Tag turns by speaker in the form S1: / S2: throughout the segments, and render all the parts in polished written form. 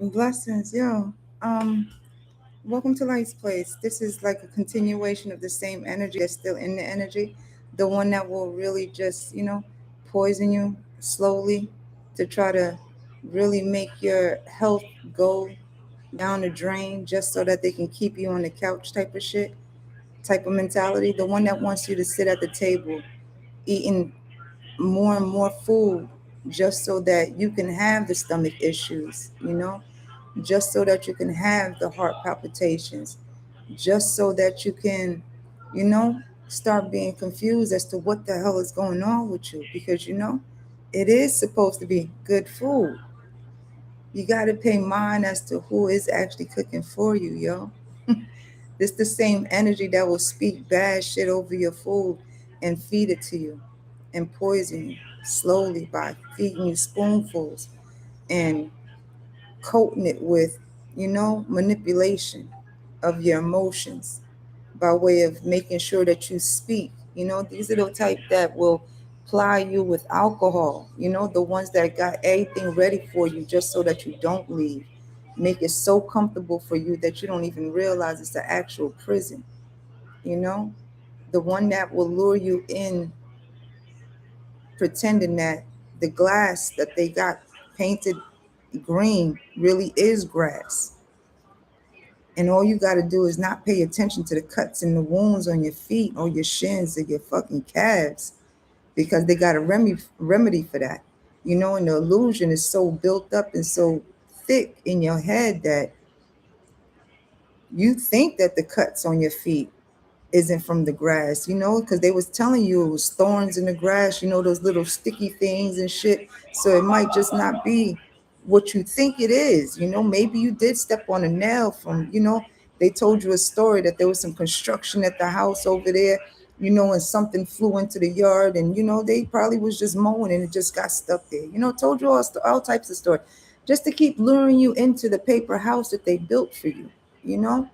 S1: Blessings, yo. Welcome to Light's Place. This is like a continuation of the same energy that's still in the energy, the one that will really just, poison you slowly to try to really make your health go down the drain just so that they can keep you on the couch type of shit, type of mentality. The one that wants you to sit at the table eating more and more food just so that you can have the stomach issues, just so that you can have the heart palpitations, just so that you can, you know, start being confused as to what the hell is going on with you because, it is supposed to be good food. You got to pay mind as to who is actually cooking for you, yo. This the same energy that will speak bad shit over your food and feed it to you and poison you slowly by feeding you spoonfuls and coating it with, manipulation of your emotions by way of making sure that you speak. These are the type that will ply you with alcohol, the ones that got everything ready for you just so that you don't leave. Make it so comfortable for you that you don't even realize it's the actual prison, you know? The one that will lure you in pretending that the glass that they got painted green really is grass. And all you got to do is not pay attention to the cuts and the wounds on your feet or your shins or your fucking calves because they got a remedy for that. And the illusion is so built up and so thick in your head that you think that the cuts on your feet isn't from the grass, because they was telling you it was thorns in the grass, those little sticky things and shit. So it might just not be what you think it is. Maybe you did step on a nail from, they told you a story that there was some construction at the house over there, and something flew into the yard and, they probably was just mowing and it just got stuck there. Told you all types of stories just to keep luring you into the paper house that they built for you, you know?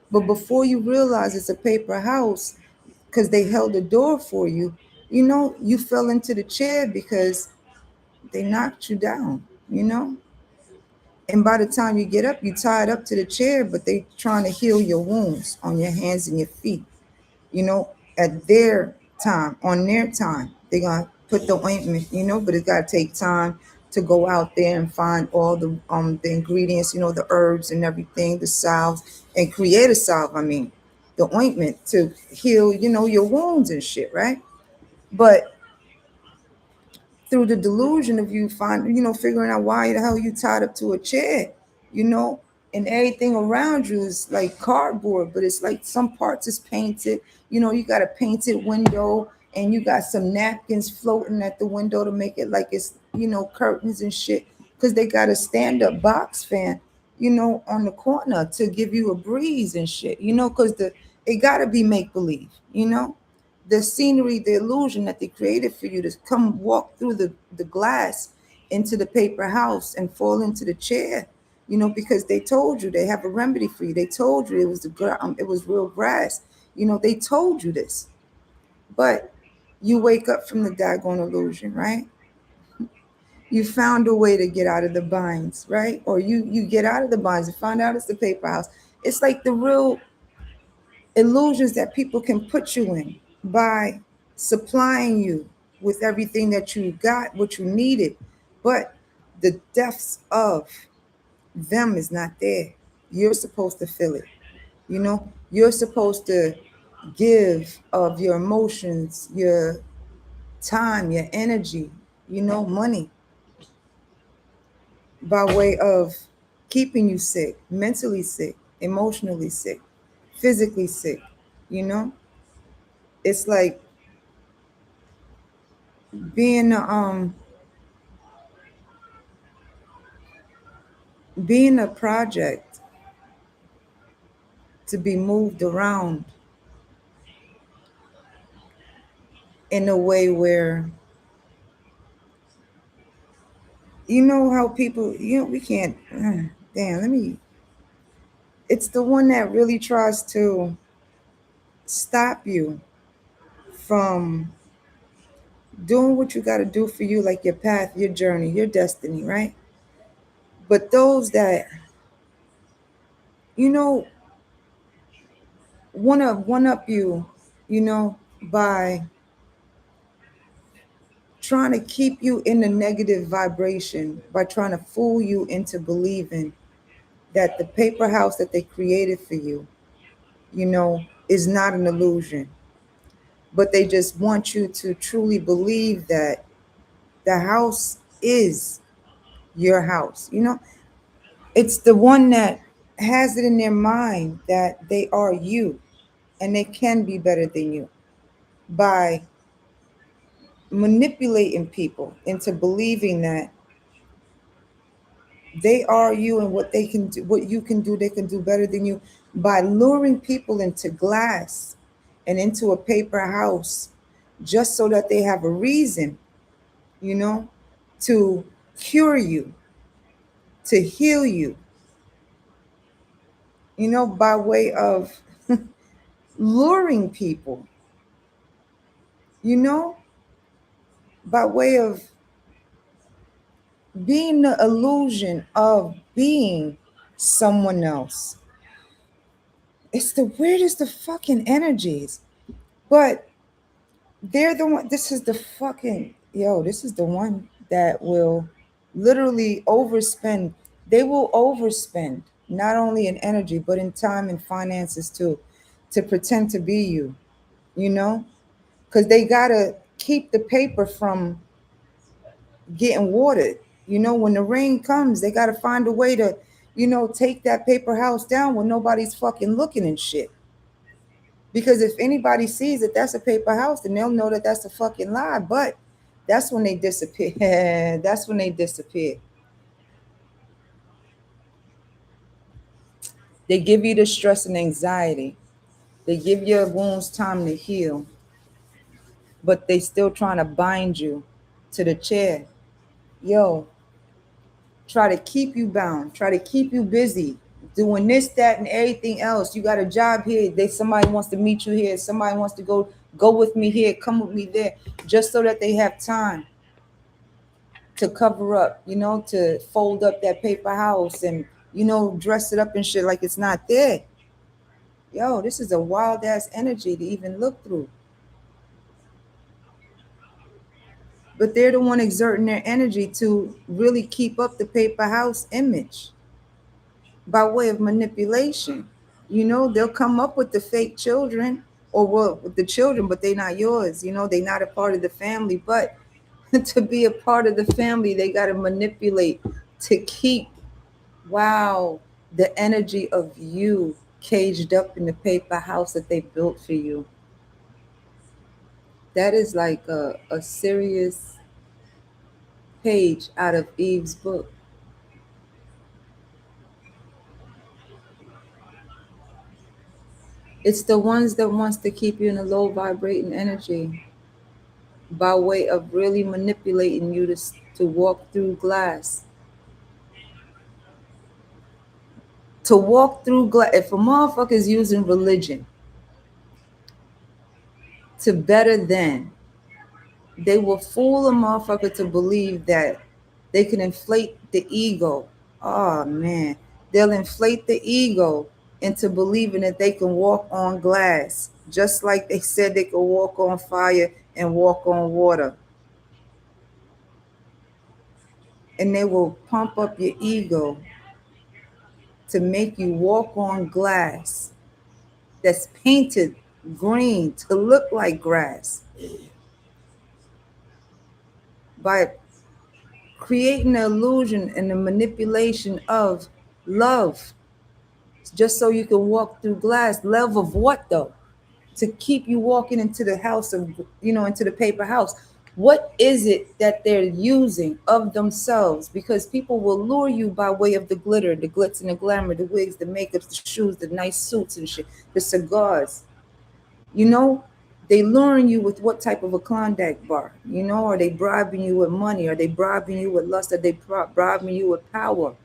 S1: But before you realize it's a paper house, because they held the door for you, you fell into the chair because they knocked you down, you know? And by the time you get up, you tied up to the chair, but they trying to heal your wounds on your hands and your feet, you know, at their time, on their time. They're going to put the ointment, but it's got to take time to go out there and find all the ingredients, the herbs and everything, the salves, and create a salve, the ointment to heal, your wounds and shit, right? But through the delusion of you figuring out why the hell you tied up to a chair, you know, and everything around you is like cardboard, but it's like some parts is painted. You got a painted window and you got some napkins floating at the window to make it like it's, curtains and shit. Cause they got a stand-up box fan, on the corner to give you a breeze and shit, cause it gotta be make believe, the scenery, the illusion that they created for you to come walk through the glass into the paper house and fall into the chair, because they told you they have a remedy for you. They told you it was it was real grass. They told you this, but you wake up from the daggone illusion, right? You found a way to get out of the binds, right? Or you get out of the binds and find out it's the paper house. It's like the real illusions that people can put you in by supplying you with everything that you got, what you needed. But the depths of them is not there. You're supposed to feel it. You're supposed to give of your emotions, your time, your energy, money by way of keeping you sick, mentally sick, emotionally sick, physically sick, you know? It's like being being a project to be moved around in a way where how people we can't damn, let me it's the one that really tries to stop you from doing what you got to do for you, like your path, your journey, your destiny, right? But those that, you know, wanna one up you, by trying to keep you in a negative vibration, by trying to fool you into believing that the paper house that they created for you, is not an illusion. But they just want you to truly believe that the house is your house. It's the one that has it in their mind that they are you and they can be better than you by manipulating people into believing that they are you, and what they can do, what you can do, they can do better than you, by luring people into glass and into a paper house just so that they have a reason, you know, to cure you, to heal you, by way of luring people, you know, by way of being the illusion of being someone else. It's the weirdest of fucking energies. But they're the one, this is the fucking, this is the one that will literally overspend. They will overspend not only in energy, but in time and finances too, to pretend to be you, you know? Because they gotta keep the paper from getting watered. When the rain comes, they gotta find a way to, take that paper house down when nobody's fucking looking and shit. Because if anybody sees that that's a paper house, then they'll know that that's a fucking lie. But that's when they disappear. That's when they disappear. They give you the stress and anxiety. They give your wounds time to heal, but they still trying to bind you to the chair. Yo, try to keep you bound, try to keep you busy, doing this, that, and everything else. You got a job here. Somebody wants to meet you here. Somebody wants to go with me here, come with me there, just so that they have time to cover up, to fold up that paper house and, dress it up and shit like it's not there. Yo, this is a wild ass energy to even look through. But they're the one exerting their energy to really keep up the paper house image by way of manipulation. They'll come up with the fake children, or well, with the children, but they're not yours. They're not a part of the family. But to be a part of the family, they got to manipulate to keep, wow, the energy of you caged up in the paper house that they built for you. That is like a serious page out of Eve's book. It's the ones that wants to keep you in a low vibrating energy by way of really manipulating you to walk through glass. To walk through glass. If a motherfucker is using religion to better than, they will fool a motherfucker to believe that they can inflate the ego. Oh man, they'll inflate the ego into believing that they can walk on glass, just like they said they could walk on fire and walk on water. And they will pump up your ego to make you walk on glass that's painted green to look like grass by creating the illusion and the manipulation of love, just so you can walk through glass. Love of what though? To keep you walking into the house of, into the paper house. What is it that they're using of themselves? Because people will lure you by way of the glitter, the glitz and the glamour, the wigs, the makeups, the shoes, the nice suits and shit, the cigars. You know, they luring you with what type of a Klondike bar? Are they bribing you with money? Are they bribing you with lust? Are they bribing you with power?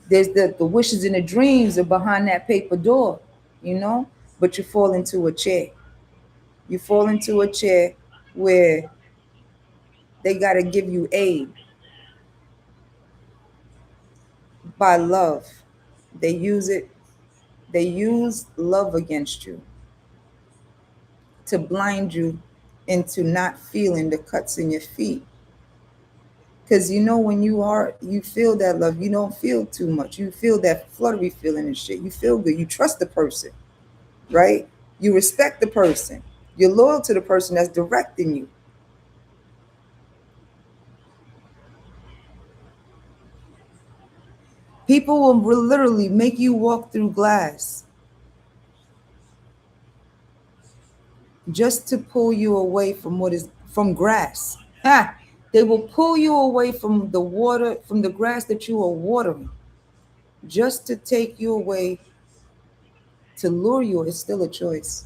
S1: There's the wishes and the dreams are behind that paper door, you know, but you fall into a chair. You fall into a chair where they got to give you aid. by love. They use it, they use love against you to blind you into not feeling the cuts in your feet. Because you know, when you feel that love, you don't feel too much. You feel that fluttery feeling and shit. You feel good. You trust the person, right? You respect the person. You're loyal to the person that's directing you. People will literally make you walk through glass just to pull you away from what is from grass. Ha! They will pull you away from the water, from the grass that you are watering, just to take you away, to lure you. It's still a choice.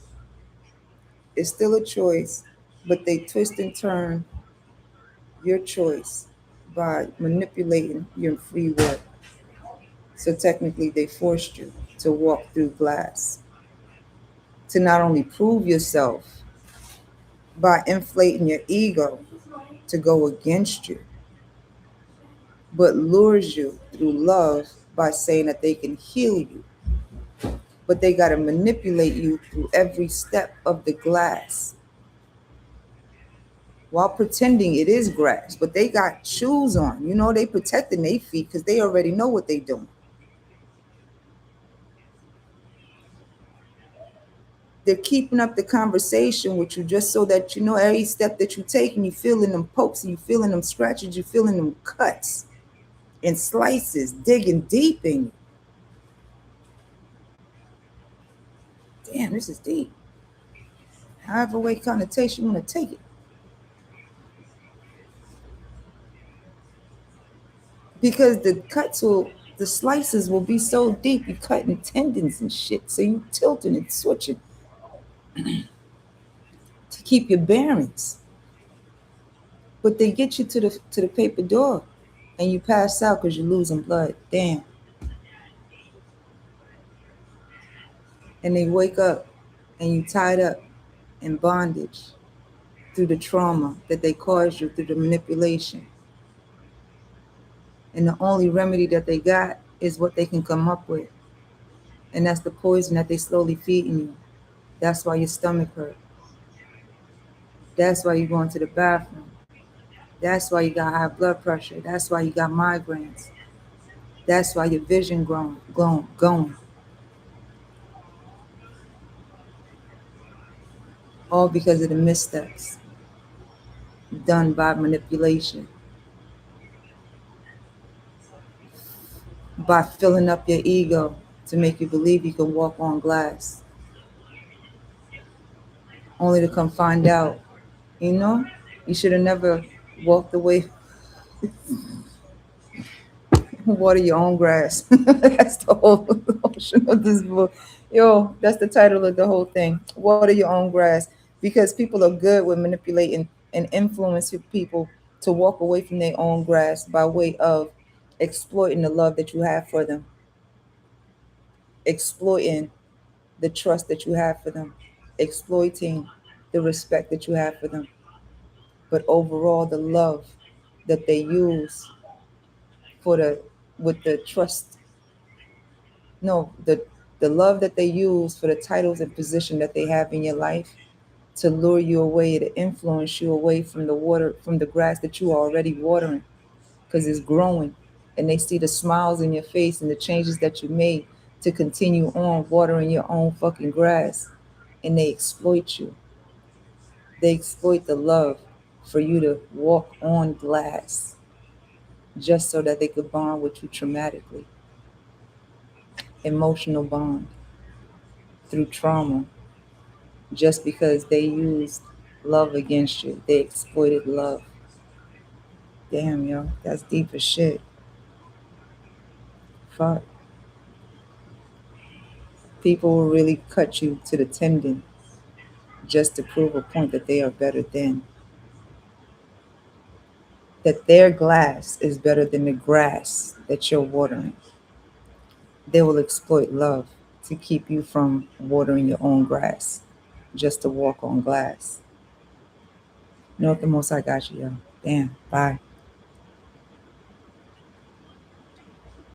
S1: It's still a choice, but they twist and turn your choice by manipulating your free will. So technically, they forced you to walk through glass to not only prove yourself by inflating your ego to go against you, but lures you through love by saying that they can heal you. But they got to manipulate you through every step of the glass while pretending it is grass. But they got shoes on. You know, they protecting their feet because they already know what they doing. They're keeping up the conversation with you just so that you know every step that you take and you feeling them pokes and you feeling them scratches, you feeling them cuts and slices, digging deep in you. Damn, this is deep. However way connotation you want to take it. Because the slices will be so deep, you cutting tendons and shit. So you tilting and switching to keep your bearings. But they get you to the paper door and you pass out because you're losing blood. Damn. And they wake up and you tied up in bondage through the trauma that they caused you through the manipulation. And the only remedy that they got is what they can come up with. And that's the poison that they slowly feeding you. That's why your stomach hurt. That's why you're going to the bathroom. That's why you got high blood pressure. That's why you got migraines. That's why your vision going. All because of the missteps done by manipulation, by filling up your ego to make you believe you can walk on glass, only to come find out, you know, you should have never walked away. Water your own grass. That's the whole notion of this book. Yo, that's the title of the whole thing. Water your own grass. Because people are good with manipulating and influencing people to walk away from their own grass by way of exploiting the love that you have for them, exploiting the trust that you have for them, exploiting the respect that you have for them. But overall, the love that they use for the with the trust, no, the love that they use for the titles and position that they have in your life to lure you away, to influence you away from the water, from the grass that you are already watering, because it's growing. And they see the smiles in your face and the changes that you made to continue on watering your own fucking grass. And they exploit you. They exploit the love for you to walk on glass just so that they could bond with you traumatically. Emotional bond through trauma, just because they used love against you. They exploited love. Damn, yo, that's deep as shit. Fuck. People will really cut you to the tendon just to prove a point that they are better than. That their glass is better than the grass that you're watering. They will exploit love to keep you from watering your own grass just to walk on glass. You know what, the most I got you, yo. Damn, bye.